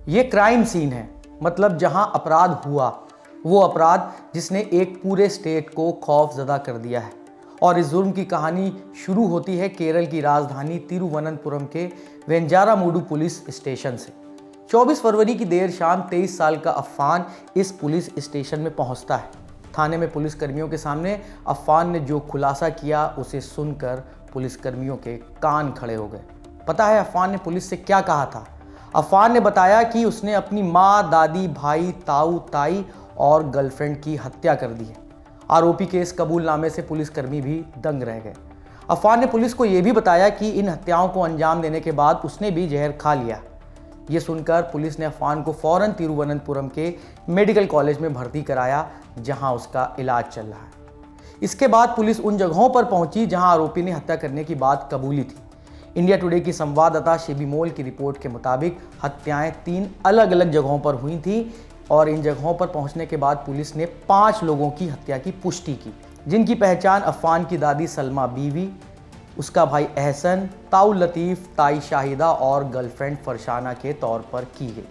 ये crime scene है, मतलब जहां अपराध हुआ, वो अपराध जिसने एक पूरे स्टेट को खौफजदा कर दिया है। और इस जुर्म की कहानी शुरू होती है केरल की राजधानी तिरुवनंतपुरम के वेंजारामूडु पुलिस स्टेशन से। 24 फरवरी की देर शाम 23 साल का अफ़ान इस पुलिस स्टेशन में पहुंचता है। थाने में पुलिस कर्मियों के सामने अफ़ान ने जो खुलासा किया उसे सुनकर पुलिस कर्मियों के कान खड़े हो गए। पता है अफ़ान ने पुलिस से क्या कहा था? अफ़ान ने बताया कि उसने अपनी माँ, दादी, भाई, ताऊ, ताई और गर्लफ्रेंड की हत्या कर दी है। आरोपी के इस कबूलनामे से पुलिसकर्मी भी दंग रह गए। अफ़ान ने पुलिस को यह भी बताया कि इन हत्याओं को अंजाम देने के बाद उसने भी जहर खा लिया। ये सुनकर पुलिस ने अफ़ान को फौरन तिरुवनंतपुरम के मेडिकल कॉलेज में भर्ती कराया, जहां उसका इलाज चल रहा है। इसके बाद पुलिस उन जगहों पर पहुंची जहां आरोपी ने हत्या करने की बात कबूली थी। इंडिया टुडे की संवाददाता शेबी मोल की रिपोर्ट के मुताबिक हत्याएं 3 अलग अलग जगहों पर हुई थी और इन जगहों पर पहुंचने के बाद पुलिस ने 5 लोगों की हत्या की पुष्टि की, जिनकी पहचान अफ़ान की दादी सलमा बीवी, उसका भाई एहसन, ताऊ लतीफ़, ताई शाहिदा और गर्लफ्रेंड फरशाना के तौर पर की गई।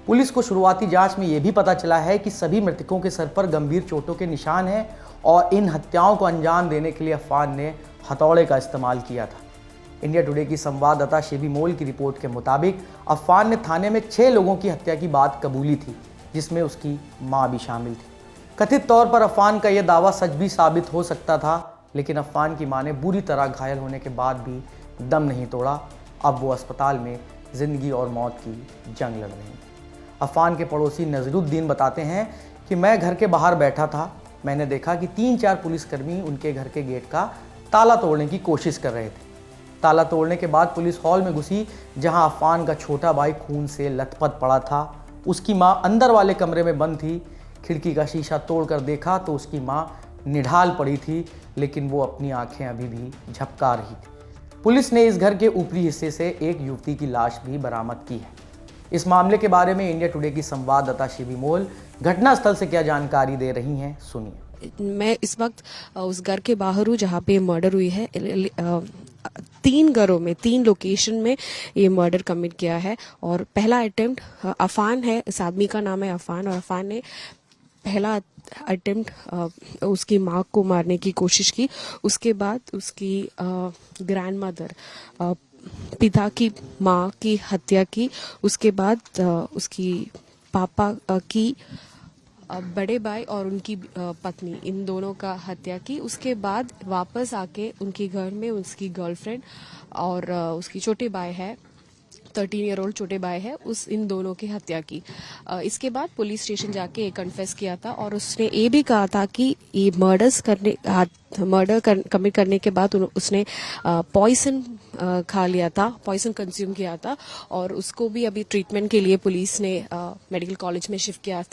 पुलिस को शुरुआती जांच में यह भी पता चला है कि सभी मृतकों के सर पर गंभीर चोटों के निशान हैं और इन हत्याओं को अंजाम देने के लिए अफ़ान ने हथौड़े का इस्तेमाल किया था। इंडिया टुडे की संवाददाता शेबी मोल की रिपोर्ट के मुताबिक अफ़ान ने थाने में 6 लोगों की हत्या की बात कबूली थी, जिसमें उसकी मां भी शामिल थी। कथित तौर पर अफ़ान का यह दावा सच भी साबित हो सकता था, लेकिन अफ़ान की मां ने बुरी तरह घायल होने के बाद भी दम नहीं तोड़ा। अब वो अस्पताल में ज़िंदगी और मौत की जंग लड़ रही हैं। अफ़ान के पड़ोसी नज़रुद्दीन बताते हैं कि मैं घर के बाहर बैठा था। मैंने देखा कि 3-4 पुलिसकर्मी उनके घर के गेट का ताला तोड़ने की कोशिश कर रहे थे। ताला तोड़ने के बाद पुलिस हॉल में घुसी, जहां अफ़ान का छोटा भाई खून से लथपथ पड़ा था। उसकी मां अंदर वाले कमरे में बंद थी। खिड़की का शीशा तोड़कर देखा तो उसकी मां निढाल पड़ी थी, लेकिन वो अपनी आंखें अभी भी झपका रही थी। पुलिस ने इस घर के ऊपरी हिस्से से एक युवती की लाश भी बरामद की है। इस मामले के बारे में इंडिया टुडे की संवाददाता शेबी मोल घटनास्थल से क्या जानकारी दे रही हैं, सुनिए। मैं इस वक्त उस घर के बाहर हूँ जहाँ पे मर्डर हुई है। 3 घरों में 3 लोकेशन में ये मर्डर कमिट किया है और पहला अटेम्प्ट अफ़ान है। इस आदमी का नाम है अफ़ान और अफ़ान ने पहला अटेम्प्ट उसकी माँ को मारने की कोशिश की। उसके बाद उसकी ग्रैंड मदर पिता की माँ की हत्या की। उसके बाद उसकी पापा की बड़े भाई और उनकी पत्नी, इन दोनों का हत्या की। उसके बाद वापस आके उनके घर में उसकी गर्लफ्रेंड और उसकी छोटे भाई है 13 ईयर ओल्ड छोटे भाई है, इन दोनों की हत्या की। इसके बाद पुलिस स्टेशन जाके कन्फेस किया था और उसने ये भी कहा था कि ये मर्डर कमिट करने के बाद उसने पॉइजन खा लिया था, पॉइजन कंज्यूम किया था और उसको भी अभी ट्रीटमेंट के लिए पुलिस ने मेडिकल कॉलेज में शिफ्ट किया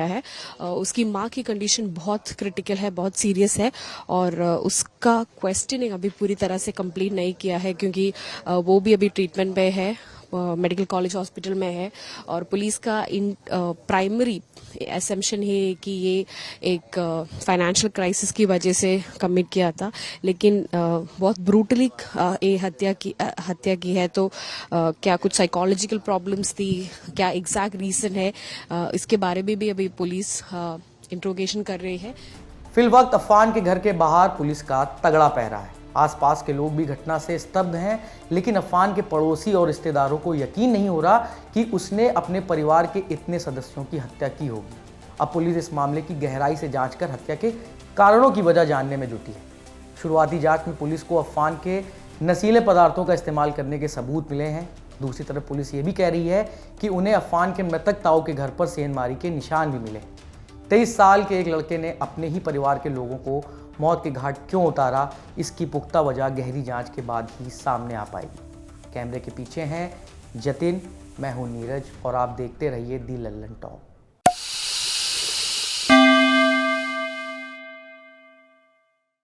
है। उसकी माँ की कंडीशन बहुत क्रिटिकल है, बहुत सीरियस है और उसका क्वेश्चनिंग अभी पूरी तरह से कंप्लीट नहीं किया है, क्योंकि वो भी अभी ट्रीटमेंट पे है, मेडिकल कॉलेज हॉस्पिटल में है। और पुलिस का इन प्राइमरी असम्पशन है कि ये एक फाइनेंशियल क्राइसिस की वजह से कमिट किया था, लेकिन बहुत ब्रूटली ये हत्या की है। तो क्या कुछ साइकोलॉजिकल प्रॉब्लम्स थी, क्या एग्जैक्ट रीजन है, इसके बारे में भी अभी पुलिस इंट्रोगेशन कर रही है। फिलवक्त अफ़ान के घर के बाहर पुलिस का तगड़ा पहरा है। आसपास के लोग भी घटना से स्तब्ध हैं, लेकिन अफ़ान के पड़ोसी और रिश्तेदारों को यकीन नहीं हो रहा कि उसने अपने परिवार के इतने सदस्यों की हत्या की होगी। अब पुलिस इस मामले की गहराई से जांच कर हत्या के कारणों की वजह जानने में जुटी है। शुरुआती जांच में पुलिस को अफ़ान के नशीले पदार्थों का इस्तेमाल करने के सबूत मिले हैं। दूसरी तरफ पुलिस ये भी कह रही है कि उन्हें अफ़ान के मृतक ताऊ के घर पर सेंधमारी के निशान भी मिले। 23 साल के एक लड़के ने अपने ही परिवार के लोगों को मौत के घाट क्यों उतारा, इसकी पुख्ता वजह गहरी जांच के बाद ही सामने आ पाएगी। कैमरे के पीछे हैं जतिन, मैं हूं नीरज और आप देखते रहिए दी लल्लन टॉक।